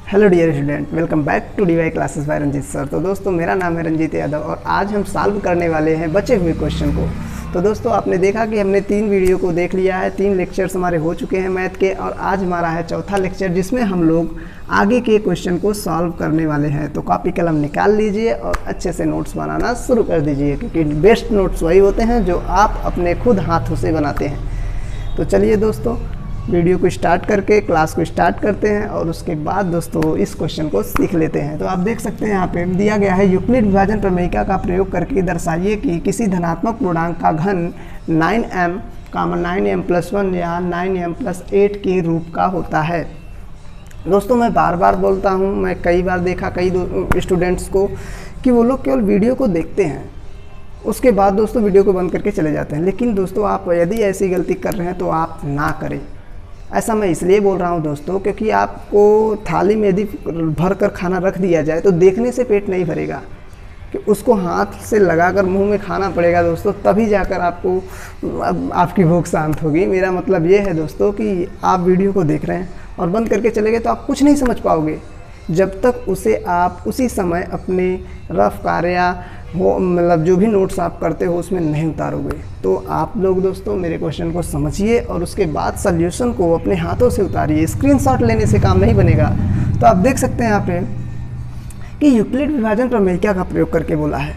Hello dear student, welcome back to DY classes by Ranjit sir. तो दोस्तों मेरा नाम है रंजीत यादव और आज हम सॉल्व करने वाले हैं बचे हुए क्वेश्चन को। तो दोस्तों आपने देखा कि हमने 3 वीडियो को देख लिया है, 3 लेक्चर्स हमारे हो चुके हैं मैथ के और आज हमारा है चौथा लेक्चर जिसमें हम लोग आगे के क्वेश्चन को सॉल्व करने वाले हैं। तो कॉपी कलम निकाल लीजिए और अच्छे से नोट्स बनाना शुरू कर दीजिए, क्योंकि बेस्ट नोट्स वही होते हैं जो आप अपने खुद हाथों से बनाते हैं। तो चलिए दोस्तों वीडियो को स्टार्ट करके क्लास को स्टार्ट करते हैं और उसके बाद दोस्तों इस क्वेश्चन को सीख लेते हैं। तो आप देख सकते हैं यहाँ पे दिया गया है, यूक्लिड विभाजन प्रमेयिका का प्रयोग करके दर्शाइए कि किसी धनात्मक पूर्णांक का घन 9m 9m+1 या 9m+8 के रूप का होता है। दोस्तों मैं बार बार बोलता हूँ, मैं कई बार देखा कई स्टूडेंट्स को कि वो लोग केवल वीडियो को देखते हैं, उसके बाद दोस्तों वीडियो को बंद करके चले जाते हैं। लेकिन दोस्तों आप यदि ऐसी गलती कर रहे हैं तो आप ना करें। ऐसा मैं इसलिए बोल रहा हूँ दोस्तों क्योंकि आपको थाली में यदि भर कर खाना रख दिया जाए तो देखने से पेट नहीं भरेगा, कि उसको हाथ से लगाकर मुंह में खाना पड़ेगा दोस्तों, तभी जाकर आपको आपकी भूख शांत होगी। मेरा मतलब ये है दोस्तों कि आप वीडियो को देख रहे हैं और बंद करके चले गए तो आप कुछ नहीं समझ पाओगे जब तक उसे आप उसी समय अपने रफ कार्य हो, मतलब जो भी नोट्स आप करते हो उसमें नहीं उतारोगे। तो आप लोग दोस्तों मेरे क्वेश्चन को समझिए और उसके बाद सॉल्यूशन को अपने हाथों से उतारिए। स्क्रीनशॉट लेने से काम नहीं बनेगा। तो आप देख सकते हैं यहाँ पे कि यूक्लिड विभाजन प्रमेयिका का प्रयोग करके बोला है।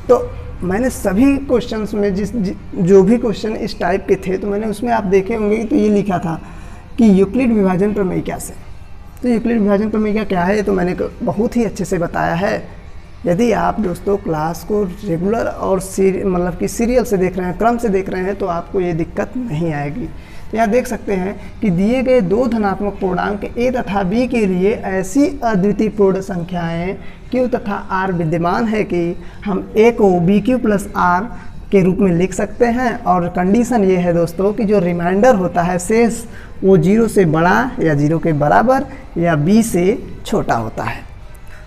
तो मैंने सभी क्वेश्चंस में जो भी क्वेश्चन इस टाइप के थे तो मैंने उसमें आप देखे होंगे तो ये लिखा था कि यूक्लिड विभाजन प्रमेयिका से। तो यूक्लिड विभाजन प्रमेयिका क्या है तो मैंने बहुत ही अच्छे से बताया है। यदि आप दोस्तों क्लास को रेगुलर और मतलब कि सीरियल से देख रहे हैं, क्रम से देख रहे हैं, तो आपको ये दिक्कत नहीं आएगी। तो यहाँ देख सकते हैं कि दिए गए 2 धनात्मक पूर्णांक a तथा b के लिए ऐसी अद्वितीय पूर्ण संख्याएं q तथा r विद्यमान है कि हम a को bq + r के रूप में लिख सकते हैं। और कंडीशन ये है दोस्तों कि जो रिमाइंडर होता है शेष वो 0 से बड़ा या 0 के बराबर या b से छोटा होता है।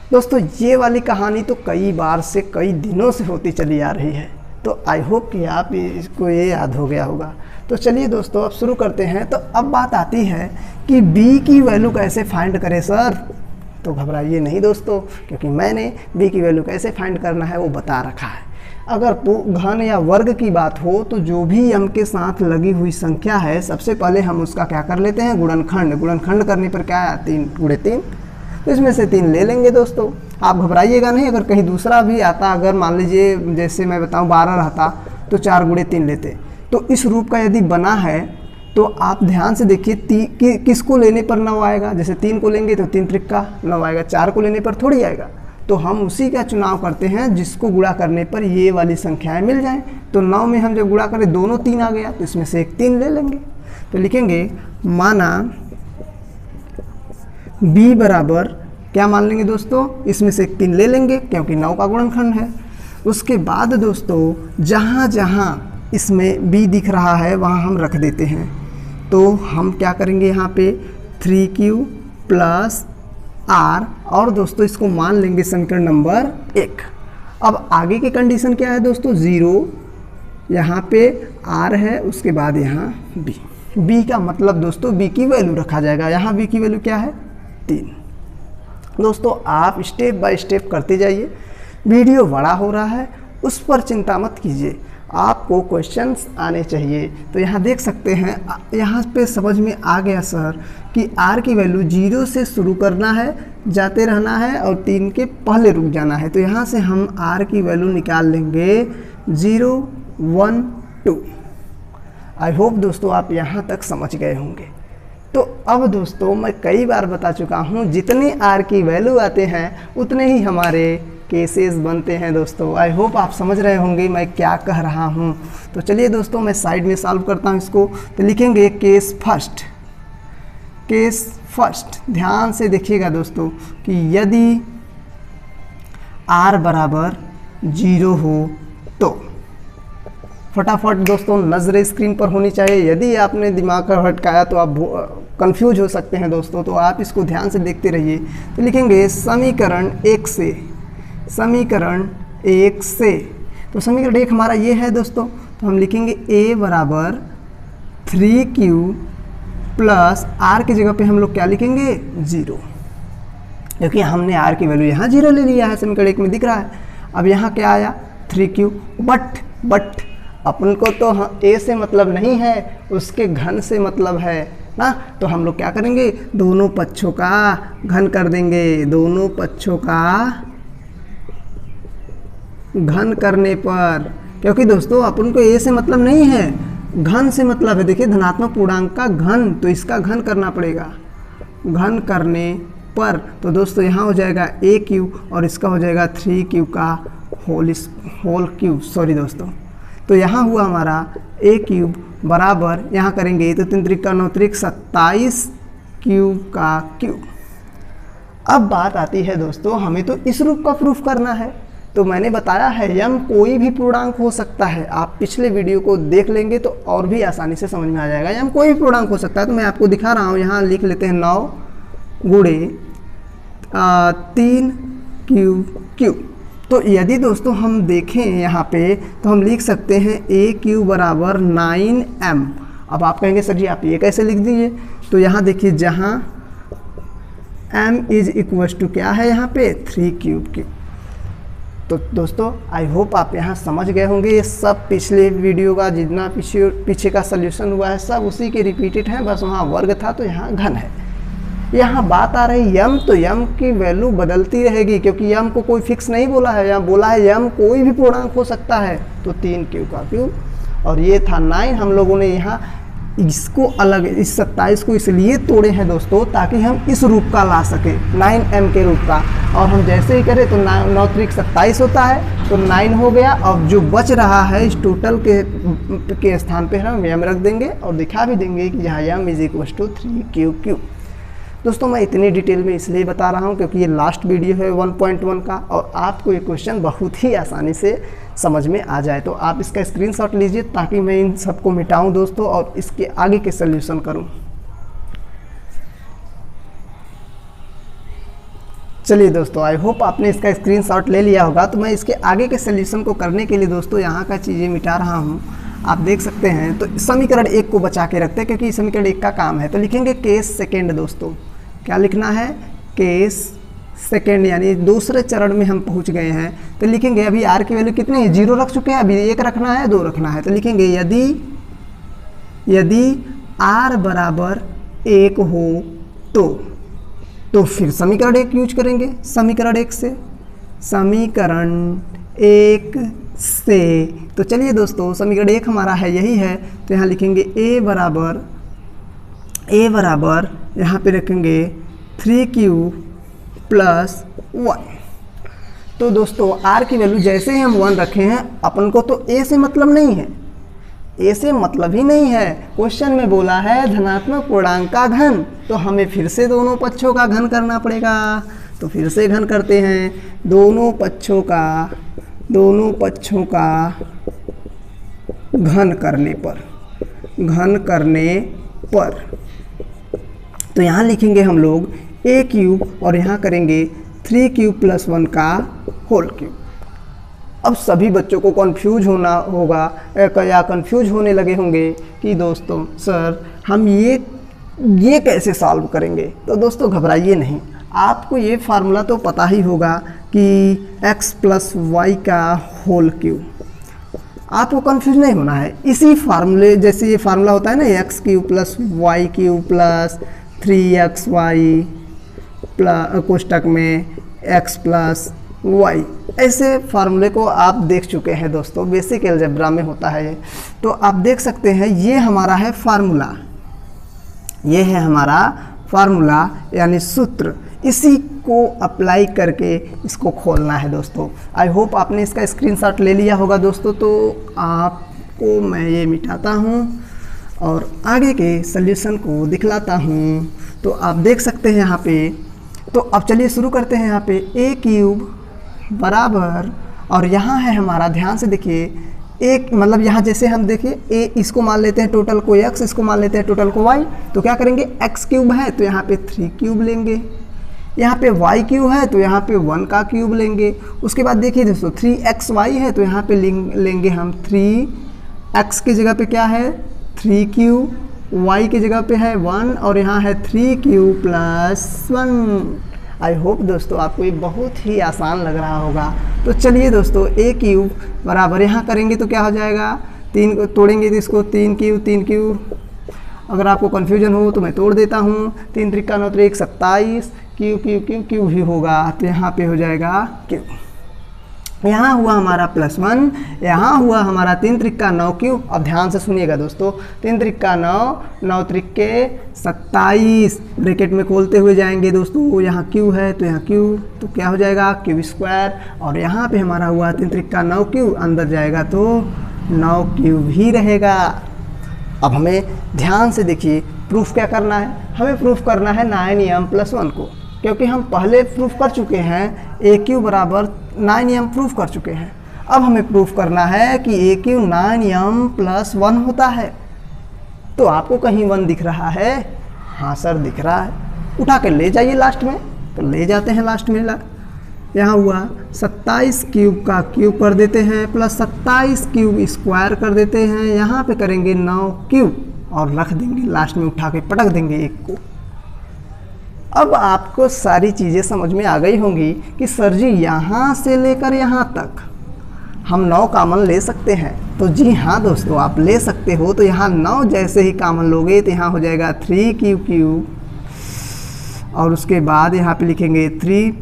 दोस्तों ये वाली कहानी तो कई बार से कई दिनों से होती चली आ रही है, तो आई होप कि आप इसको ये याद हो गया होगा। तो चलिए दोस्तों अब शुरू करते हैं। तो अब बात आती है कि b की वैल्यू कैसे फाइंड करें सर। तो घबराइए नहीं दोस्तों, क्योंकि मैंने b की वैल्यू कैसे फाइंड करना है वो बता रखा है। अगर घन या वर्ग की बात हो तो जो भी m के साथ लगी हुई संख्या है सबसे पहले हम उसका क्या कर लेते हैं, गुणनखंड। गुणनखंड करने पर क्या है, 3 × 3, तो इसमें से 3 ले लेंगे दोस्तों। आप घबराइएगा नहीं, अगर कहीं दूसरा भी आता, अगर मान लीजिए जैसे मैं बताऊं 12 रहता तो 4 × 3 लेते। तो इस रूप का यदि बना है तो आप ध्यान से देखिए किसको लेने पर 9 आएगा। जैसे 3 को लेंगे तो 3 × 9 आएगा, 4 को लेने पर थोड़ी आएगा। तो हम उसी का चुनाव करते हैं जिसको गुणा करने पर ये वाली संख्याएं मिल जाएं। तो 9 में हम जब गुणा करें दोनों 3 आ गया तो इसमें से एक 3 ले लेंगे। तो लिखेंगे माना b बराबर क्या मान लेंगे दोस्तों, इसमें से एक 3 ले लेंगे क्योंकि 9 का गुणनखंड है। उसके बाद दोस्तों जहाँ जहाँ इसमें b दिख रहा है वहाँ हम रख देते हैं। तो हम क्या करेंगे यहाँ पे 3q + r और दोस्तों इसको मान लेंगे समीकरण नंबर 1। अब आगे की कंडीशन क्या है दोस्तों, 0 यहाँ पे r है, उसके बाद यहाँ b का मतलब दोस्तों b की वैल्यू रखा जाएगा। यहाँ b की वैल्यू क्या है, 3। दोस्तों आप स्टेप बाय स्टेप करते जाइए। वीडियो बड़ा हो रहा है उस पर चिंता मत कीजिए, आपको क्वेश्चंस आने चाहिए। तो यहाँ देख सकते हैं, यहाँ पे समझ में आ गया सर कि r की वैल्यू 0 से शुरू करना है, जाते रहना है और 3 के पहले रुक जाना है। तो यहाँ से हम r की वैल्यू निकाल लेंगे 0, 1, 2। आई होप दोस्तों आप यहाँ तक समझ गए होंगे। तो अब दोस्तों मैं कई बार बता चुका हूँ, जितने r की वैल्यू आते हैं उतने ही हमारे केसेस बनते हैं दोस्तों। आई होप आप समझ रहे होंगे मैं क्या कह रहा हूँ। तो चलिए दोस्तों मैं साइड में सॉल्व करता हूँ इसको। तो लिखेंगे केस फर्स्ट। ध्यान से देखिएगा दोस्तों कि यदि r बराबर 0 हो तो फटाफट दोस्तों नज़र स्क्रीन पर होनी चाहिए। यदि आपने दिमाग का भटकाया तो आप कंफ्यूज हो सकते हैं दोस्तों, तो आप इसको ध्यान से देखते रहिए। तो लिखेंगे समीकरण 1 से। तो समीकरण 1 हमारा ये है दोस्तों, तो हम लिखेंगे a बराबर 3q प्लस r की जगह पे हम लोग क्या लिखेंगे 0। क्योंकि हमने आर की वैल्यू यहाँ 0 ले लिया है, समीकरण 1 में दिख रहा है। अब यहाँ क्या आया 3q, बट अपन को तो a से मतलब नहीं है, उसके घन से मतलब है ना। तो हम लोग क्या करेंगे, दोनों पक्षों का घन कर देंगे। दोनों पक्षों का घन करने पर, क्योंकि दोस्तों अपन को a से मतलब नहीं है, घन से मतलब है। देखिए धनात्मक पूर्णांक का घन, तो इसका घन करना पड़ेगा। घन करने पर तो दोस्तों यहाँ हो जाएगा a³ और इसका हो जाएगा 3q का होल क्यूब, सॉरी दोस्तों। तो यहाँ हुआ हमारा a³ बराबर, यहाँ करेंगे तो 3 त्रिक का 9 त्रिक 27 क्यूब का क्यूब। अब बात आती है दोस्तों, हमें तो इस रूप का प्रूफ करना है। तो मैंने बताया है m कोई भी पूर्णांक हो सकता है। आप पिछले वीडियो को देख लेंगे तो और भी आसानी से समझ में आ जाएगा। m कोई भी पूर्णांक हो सकता है। तो मैं आपको दिखा रहा हूँ, यहाँ लिख लेते हैं 9 गुणे 3 क्यूब। तो यदि दोस्तों हम देखें यहाँ पे तो हम लिख सकते हैं a³ बराबर 9m। अब आप कहेंगे सर जी आप ये कैसे लिख दीजिए, तो यहाँ देखिए जहाँ m इज इक्वल टू क्या है यहाँ पे 3 तो दोस्तों आई होप आप यहाँ समझ गए होंगे। ये सब पिछले वीडियो का जितना पीछे का सल्यूशन हुआ है सब उसी के रिपीटेड है, बस वहाँ वर्ग था तो यहाँ घन है। यहाँ बात आ रही m, तो m की वैल्यू बदलती रहेगी क्योंकि m को कोई फिक्स नहीं बोला है। यहाँ बोला है m कोई भी पूर्णांक हो सकता है, तो 3q का क्यूब। और ये था 9। हम लोगों ने यहाँ इसको अलग, इस 27 को इसलिए तोड़े हैं दोस्तों ताकि हम इस रूप का ला सके, 9m के रूप का। और हम जैसे ही करें तो 9 त्रिक 27 होता है, तो 9 हो गया। अब जो बच रहा है इस टोटल के स्थान पे हम m रख देंगे और दिखा भी देंगे कि यहाँ m is equal to 3q। दोस्तों मैं इतनी डिटेल में इसलिए बता रहा हूँ क्योंकि ये लास्ट वीडियो है 1.1 का, और आपको ये क्वेश्चन बहुत ही आसानी से समझ में आ जाए। तो आप इसका स्क्रीनशॉट लीजिए ताकि मैं इन सबको मिटाऊं दोस्तों और इसके आगे के सल्यूशन करूं। चलिए दोस्तों आई होप आपने इसका स्क्रीनशॉट ले लिया होगा। तो मैं इसके आगे के सल्यूशन को करने के लिए दोस्तों यहाँ का चीज़ें मिटा रहा हूँ। आप देख सकते हैं, तो समीकरण 1 को बचा के रखते हैं क्योंकि समीकरण 1 का काम है। तो लिखेंगे केस सेकेंड दोस्तों, क्या लिखना है, केस सेकेंड, यानी दूसरे चरण में हम पहुंच गए हैं। तो लिखेंगे अभी r की वैल्यू कितनी है, 0 रख चुके हैं, अभी 1 रखना है 2 रखना है। तो लिखेंगे यदि r बराबर 1 हो तो फिर समीकरण 1 यूज करेंगे। समीकरण 1 से, समीकरण 1 से, तो चलिए दोस्तों समीकरण 1 हमारा है यही है। तो यहाँ लिखेंगे a बराबर यहाँ पे रखेंगे 3q प्लस 1। तो दोस्तों r की वैल्यू जैसे ही हम 1 रखे हैं, अपन को तो a से मतलब नहीं है, a से मतलब ही नहीं है। क्वेश्चन में बोला है धनात्मक पूर्णांक का घन, तो हमें फिर से दोनों पक्षों का घन करना पड़ेगा। तो फिर से घन करते हैं, दोनों पक्षों का घन करने पर तो यहाँ लिखेंगे हम लोग a³ और यहाँ करेंगे 3q प्लस 1 का होल क्यूब। अब सभी बच्चों को कंफ्यूज होना होगा या कंफ्यूज होने लगे होंगे कि दोस्तों सर हम ये कैसे सॉल्व करेंगे। तो दोस्तों घबराइए नहीं, आपको ये फार्मूला तो पता ही होगा कि x प्लस वाई का होल क्यूब। आपको कंफ्यूज नहीं होना है, इसी फार्मूले जैसे ये फार्मूला होता है ना, x³ plus y³ plus 3xy कोष्टक में x प्लस y, ऐसे फार्मूले को आप देख चुके हैं दोस्तों, बेसिक अलजेब्रा में होता है ये। तो आप देख सकते हैं ये हमारा है फार्मूला, ये है हमारा फार्मूला यानी सूत्र। इसी को अप्लाई करके इसको खोलना है दोस्तों। आई होप आपने इसका स्क्रीनशॉट ले लिया होगा दोस्तों। तो आपको मैं ये मिटाता हूँ और आगे के सल्यूशन को दिखलाता हूँ। तो आप देख सकते हैं यहाँ पे। तो अब चलिए शुरू करते हैं। यहाँ पे a³ बराबर, और यहाँ है हमारा, ध्यान से देखिए, एक मतलब यहाँ जैसे हम देखिए a इसको मान लेते हैं टोटल को x, इसको मान लेते हैं टोटल को y। तो क्या करेंगे, x³ है तो यहाँ पे 3 लेंगे, यहाँ पे y³ है तो यहाँ पे 1 का क्यूब लेंगे। उसके बाद देखिए दोस्तों 3xy है तो यहाँ पे लेंगे हम 3x की जगह पे क्या है 3q, y की जगह पे है 1 और यहाँ है 3q प्लस 1। आई होप दोस्तों आपको ये बहुत ही आसान लग रहा होगा। तो चलिए दोस्तों, ए क्यूब बराबर यहाँ करेंगे तो क्या हो जाएगा, 3 को तोड़ेंगे तो इसको 3 क्यूब। अगर आपको कन्फ्यूजन हो तो मैं तोड़ देता हूँ, 3 त्रिका 9 त्रिक 27, क्यूब भी होगा तो यहाँ पे हो जाएगा क्यूब। यहाँ हुआ हमारा +1, यहाँ हुआ हमारा 3 त्रिका 9 क्यूब। अब ध्यान से सुनिएगा दोस्तों, 3 त्रिका 9, 9 त्रिके 27, ब्रैकेट में खोलते हुए जाएंगे दोस्तों, यहाँ क्यूब है तो यहाँ क्यूब, तो क्या हो जाएगा क्यूब स्क्वायर। और यहाँ पे हमारा हुआ 3 त्रिका 9 क्यूब, अंदर जाएगा तो 9 क्यूब ही रहेगा। अब हमें ध्यान से देखिए प्रूफ क्या करना है, हमें प्रूफ करना है 9m + 1 को, क्योंकि हम पहले प्रूफ कर चुके हैं ए क्यू बराबर 9m प्रूफ कर चुके हैं। अब हमें प्रूफ करना है कि ए क्यू 9m + 1 होता है। तो आपको कहीं 1 दिख रहा है? हाँ सर दिख रहा है, उठा कर ले जाइए लास्ट में, तो ले जाते हैं लास्ट में। यहाँ हुआ 27 क्यूब का क्यूब कर देते हैं प्लस 27 क्यूब स्क्वायर कर देते हैं, यहाँ पे करेंगे 9 क्यूब और रख देंगे लास्ट में, उठा के पटक देंगे 1 को। अब आपको सारी चीज़ें समझ में आ गई होंगी कि सर जी यहाँ से लेकर यहाँ तक हम 9 कॉमन ले सकते हैं। तो जी हाँ दोस्तों, आप ले सकते हो। तो यहाँ 9 जैसे ही कॉमन लोगे तो यहाँ हो जाएगा 3 क्यूब, और उसके बाद यहाँ पे लिखेंगे 3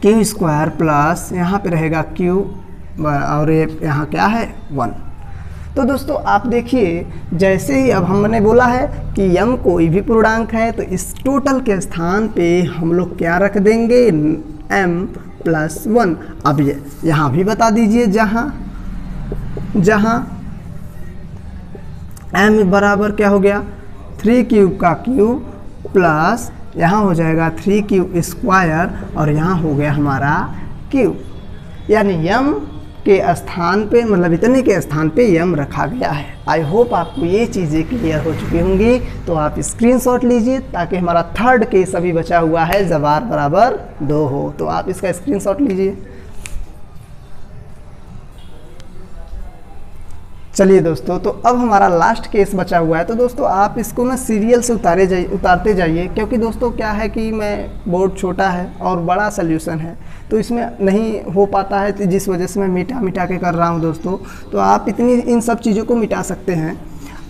क्यू स्क्वायर प्लस यहाँ पे रहेगा क्यूब, और ये यहाँ क्या है 1। तो दोस्तों आप देखिए, जैसे ही अब हमने बोला है कि m कोई भी पूर्णांक है, तो इस टोटल के स्थान पे हम लोग क्या रख देंगे, m + 1। अब ये यहाँ भी बता दीजिए, जहाँ m बराबर क्या हो गया 3 क्यूब का क्यूब प्लस यहाँ हो जाएगा 3 क्यूब स्क्वायर, और यहाँ हो गया हमारा क्यूब, यानी m के स्थान पे, मतलब इतने के स्थान पे m रखा गया है। आई होप आपको ये चीज़ें क्लियर हो चुकी होंगी। तो आप स्क्रीनशॉट लीजिए ताकि हमारा थर्ड केस अभी बचा हुआ है जब r बराबर 2 हो, तो आप इसका स्क्रीनशॉट लीजिए। चलिए दोस्तों, तो अब हमारा लास्ट केस बचा हुआ है। तो दोस्तों आप इसको ना सीरियल से उतारते जाइए, क्योंकि दोस्तों क्या है कि मैं बोर्ड छोटा है और बड़ा सोल्यूशन है, तो इसमें नहीं हो पाता है, तो जिस वजह से मैं मिटा के कर रहा हूं दोस्तों। तो आप इन सब चीज़ों को मिटा सकते हैं।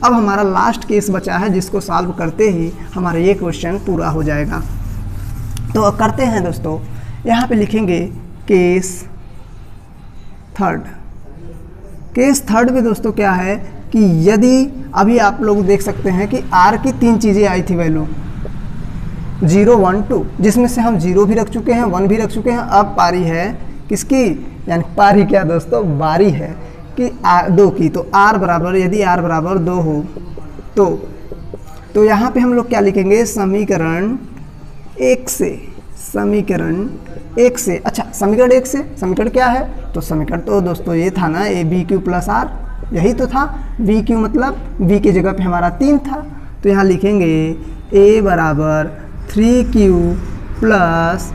अब हमारा लास्ट केस बचा है, जिसको सॉल्व करते ही हमारा ये क्वेश्चन पूरा हो जाएगा। तो करते हैं दोस्तों, यहाँ पे लिखेंगे केस थर्ड। केस थर्ड में दोस्तों क्या है कि यदि अभी आप लोग देख सकते हैं कि r की 3 चीज़ें आई थी वैल्यू 0, 1, 2, जिसमें से हम 0 भी रख चुके हैं, 1 भी रख चुके हैं। अब पारी है किसकी, यानी पारी क्या दोस्तों, बारी है कि 2 की। तो r बराबर, यदि r बराबर 2 हो तो यहाँ पे हम लोग क्या लिखेंगे, समीकरण 1 से, अच्छा समीकरण 1 से, समीकरण क्या है, तो समीकरण तो दोस्तों ये था ना ABQ + R, यही तो था। BQ मतलब B की जगह पे हमारा 3 था, तो यहाँ लिखेंगे A बराबर 3Q प्लस,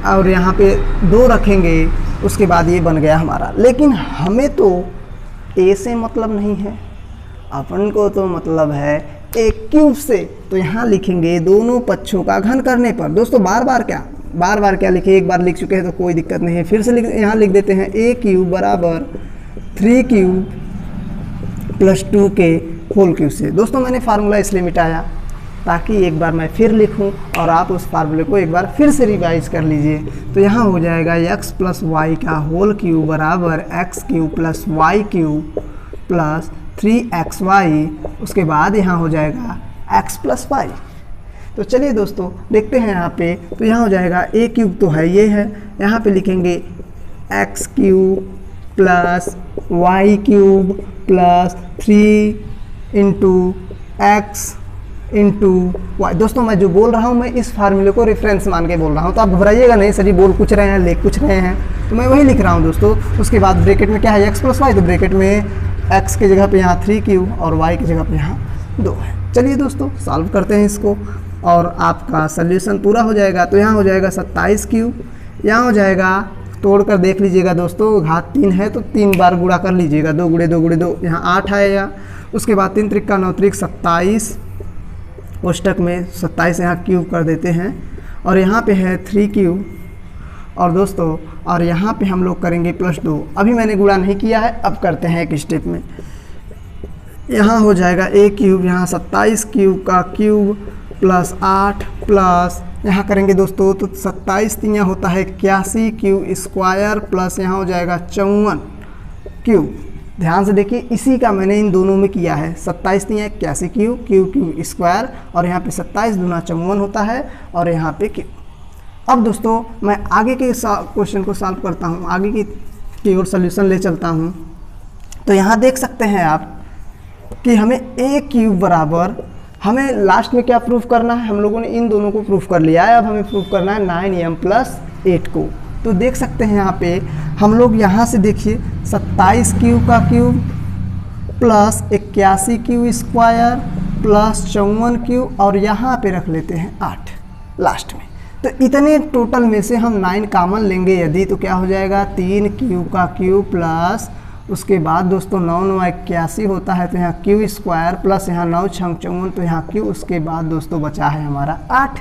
और यहाँ पे 2 रखेंगे, उसके बाद ये बन गया हमारा। लेकिन हमें तो A से मतलब नहीं है, अपन को तो मतलब है A क्यूब से। तो यहाँ लिखेंगे दोनों पक्षों का घन करने पर। दोस्तों बार बार क्या लिखे, एक बार लिख चुके हैं तो कोई दिक्कत नहीं है, फिर से यहाँ लिख देते हैं A क्यूब बराबर 3Q + 2 के होल क्यूब से। दोस्तों मैंने फार्मूला इसलिए मिटाया ताकि एक बार मैं फिर लिखूं और आप उस फार्मूले को एक बार फिर से रिवाइज कर लीजिए। तो यहाँ हो जाएगा x + y का होल क्यूब बराबर x³ + y³ प्लस 3xy, उसके बाद यहाँ हो जाएगा x + y। तो चलिए दोस्तों देखते हैं यहाँ पे, तो यहाँ हो जाएगा A³ तो है, ये है, यहाँ पे लिखेंगे x³ + y³ plus 3 × x × y। दोस्तों मैं जो बोल रहा हूँ, मैं इस फार्मूले को रेफरेंस मान के बोल रहा हूँ, तो आप घबराइएगा नहीं, सर जी बोल कुछ रहे हैं, लिख कुछ रहे हैं, तो मैं वही लिख रहा हूँ दोस्तों। उसके बाद ब्रैकेट में क्या है, x + y, तो ब्रैकेट में x की जगह पे यहाँ 3Q और y की जगह पे यहाँ 2 है। चलिए दोस्तों सॉल्व करते हैं इसको और आपका सल्यूशन पूरा हो जाएगा। तो यहाँ हो जाएगा 27Q, यहाँ हो जाएगा, तोड़ कर देख लीजिएगा दोस्तों, घात 3 है तो 3 बार गुणा कर लीजिएगा, 2 × 2 × 2, यहाँ 8 आएगा। उसके बाद 3 × 9 = 27, कोष्टक में 27 यहाँ क्यूब कर देते हैं, और यहाँ पे है 3Q, और दोस्तों और यहाँ पे हम लोग करेंगे +2। अभी मैंने गुणा नहीं किया है, अब करते हैं एक स्टेप में। यहाँ हो जाएगा A³, यहाँ 27Q का क्यूब प्लस 8 प्लस यहाँ करेंगे दोस्तों तो 27 तियाँ होता है 81Q² प्लस यहाँ हो जाएगा 54Q। ध्यान से देखिए, इसी का मैंने इन दोनों में किया है। 27 तियाँ 81Q, Q² और यहाँ पे 27 दूना 54 होता है और यहाँ पे Q। अब दोस्तों मैं आगे के क्वेश्चन को सॉल्व करता हूँ, आगे की ओर सोल्यूशन ले चलता हूँ। तो यहाँ देख सकते हैं आप कि हमें A³ बराबर, हमें लास्ट में क्या प्रूफ करना है, हम लोगों ने इन दोनों को प्रूफ कर लिया है, अब हमें प्रूफ करना है 9m + 8 को। तो देख सकते हैं यहाँ पे हम लोग यहाँ से देखिए 27Q का cube plus 81Q² plus 54Q और यहाँ पे रख लेते हैं 8 लास्ट में। तो इतने टोटल में से हम 9 कॉमन लेंगे यदि, तो क्या हो जाएगा 3Q का क्यूब प्लस उसके बाद दोस्तों 9 9 81 होता है, तो यहाँ Q² प्लस यहाँ 9 6 54, तो यहाँ Q, उसके बाद दोस्तों बचा है हमारा 8।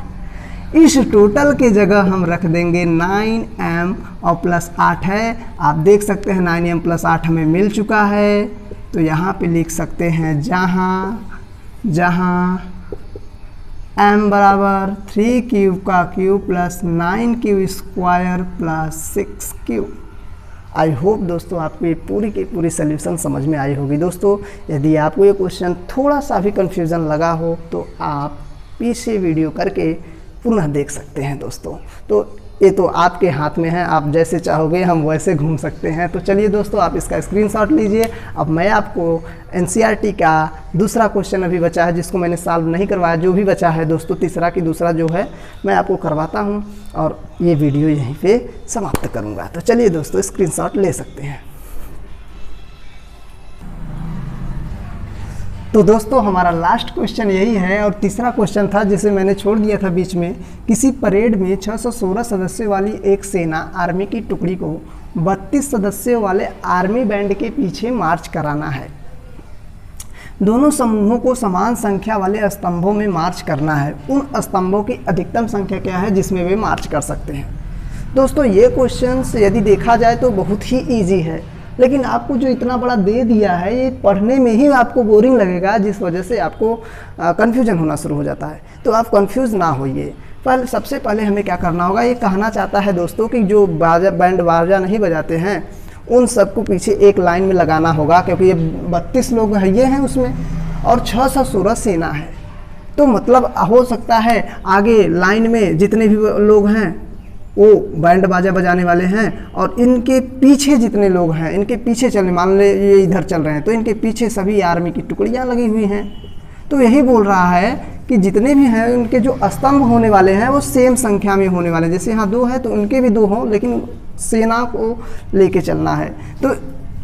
इस टोटल के जगह हम रख देंगे 9m और प्लस 8 है। आप देख सकते हैं 9m + 8 हमें मिल चुका है। तो यहाँ पे लिख सकते हैं जहाँ m बराबर 3Q का cube plus 9Q² plus 6Q। I hope दोस्तों आपको ये पूरी की पूरी सोल्यूशन समझ में आई होगी। दोस्तों यदि आपको ये क्वेश्चन थोड़ा सा भी कन्फ्यूज़न लगा हो तो आप पीछे वीडियो करके पुनः देख सकते हैं दोस्तों। तो ये तो आपके हाथ में है, आप जैसे चाहोगे हम वैसे घूम सकते हैं। तो चलिए दोस्तों आप इसका स्क्रीनशॉट लीजिए। अब मैं आपको NCERT का दूसरा क्वेश्चन अभी बचा है जिसको मैंने सॉल्व नहीं करवाया, जो भी बचा है दोस्तों तीसरा की दूसरा जो है मैं आपको करवाता हूं और ये वीडियो यहीं पे समाप्त करूंगा। तो चलिए दोस्तों स्क्रीनशॉट ले सकते हैं। तो दोस्तों हमारा लास्ट क्वेश्चन यही है और तीसरा क्वेश्चन था जिसे मैंने छोड़ दिया था बीच में। किसी परेड में 616 सदस्यों वाली एक सेना आर्मी की टुकड़ी को 32 सदस्यों वाले आर्मी बैंड के पीछे मार्च कराना है। दोनों समूहों को समान संख्या वाले स्तंभों में मार्च करना है। उन स्तंभों की अधिकतम संख्या क्या है जिसमें वे मार्च कर सकते हैं। दोस्तों ये क्वेश्चन यदि देखा जाए तो बहुत ही ईजी है, लेकिन आपको जो इतना बड़ा दे दिया है ये पढ़ने में ही आपको बोरिंग लगेगा, जिस वजह से आपको कन्फ्यूजन होना शुरू हो जाता है। तो आप कंफ्यूज ना होइए। सबसे पहले हमें क्या करना होगा, ये कहना चाहता है दोस्तों कि जो बैंड बाजा नहीं बजाते हैं उन सबको पीछे एक लाइन में लगाना होगा, क्योंकि ये 32 लोग ये हैं उसमें और 616 सेना है। तो मतलब हो सकता है आगे लाइन में जितने भी लोग हैं वो बैंड बाजा बजाने वाले हैं और इनके पीछे जितने लोग हैं इनके पीछे चलने, मान ले ये इधर चल रहे हैं तो इनके पीछे सभी आर्मी की टुकड़ियां लगी हुई हैं। तो यही बोल रहा है कि जितने भी हैं उनके जो स्तंभ होने वाले हैं वो सेम संख्या में होने वाले हैं। जैसे यहाँ 2 है तो उनके भी 2 हों, लेकिन सेना को लेके चलना है। तो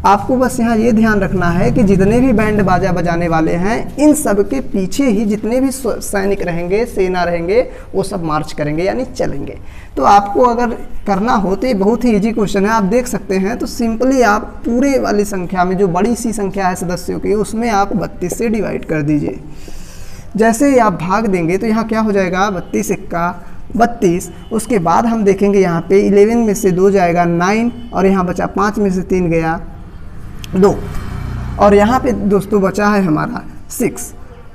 आपको बस यहाँ ये ध्यान रखना है कि जितने भी बैंड बाजा बजाने वाले हैं इन सब के पीछे ही जितने भी सैनिक रहेंगे, सेना रहेंगे, वो सब मार्च करेंगे यानी चलेंगे। तो आपको अगर करना हो तो ये बहुत ही इजी क्वेश्चन है, आप देख सकते हैं। तो सिंपली आप पूरे वाली संख्या में जो बड़ी सी संख्या है सदस्यों की उसमें आप 32 से डिवाइड कर दीजिए। जैसे ही आप भाग देंगे तो यहाँ क्या हो जाएगा 32 एक्का 32। उसके बाद हम देखेंगे यहाँ पे 11 में से 2 जाएगा 9 और यहाँ बचा 5 में से 3 गया 2 और यहाँ पे दोस्तों बचा है हमारा 6।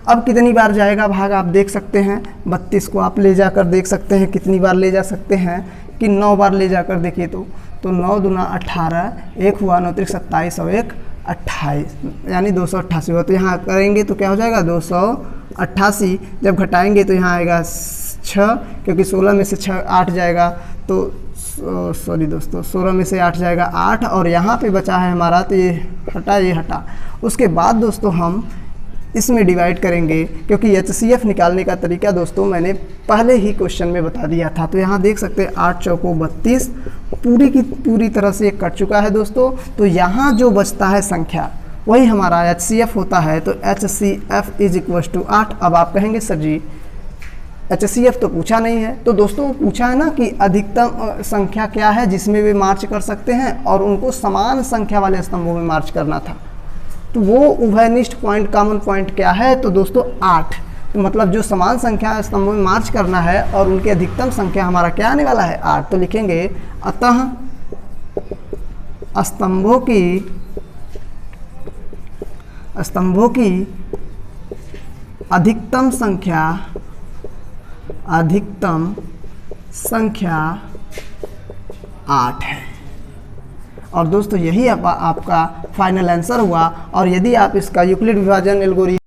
अब कितनी बार जाएगा भाग आप देख सकते हैं। 32 को आप ले जाकर देख सकते हैं कितनी बार ले जा सकते हैं कि 9 बार ले जाकर देखिए तो 9 दूना 18, 1 हुआ 9 3 27 और 1 28 यानी 288 हुआ। तो यहाँ करेंगे तो क्या हो जाएगा 288। जब घटाएंगे तो यहाँ आएगा 6, क्योंकि 16 में से 6 8 जाएगा तो सॉरी दोस्तों 16 में से 8 जाएगा 8 और यहाँ पे बचा है हमारा तो ये हटा। उसके बाद दोस्तों हम इसमें डिवाइड करेंगे, क्योंकि HCF निकालने का तरीका दोस्तों मैंने पहले ही क्वेश्चन में बता दिया था। तो यहाँ देख सकते हैं 8 चौको 32 पूरी की पूरी तरह से कट चुका है दोस्तों। तो यहाँ जो बचता है संख्या वही हमारा HCF होता है। तो HCF = 8। अब आप कहेंगे सर जी HCF तो पूछा नहीं है। तो दोस्तों पूछा है ना कि अधिकतम संख्या क्या है जिसमें वे मार्च कर सकते हैं और उनको समान संख्या वाले स्तंभों में मार्च करना था। तो वो उभयनिष्ठ पॉइंट, कॉमन पॉइंट क्या है तो दोस्तों 8। तो मतलब जो समान संख्या स्तंभों में मार्च करना है और उनकी अधिकतम संख्या हमारा क्या आने वाला है 8। तो लिखेंगे अतः स्तंभों की अधिकतम संख्या 8 है। और दोस्तों यही आपका फाइनल आंसर हुआ। और यदि आप इसका यूक्लिड विभाजन एल्गोरिथम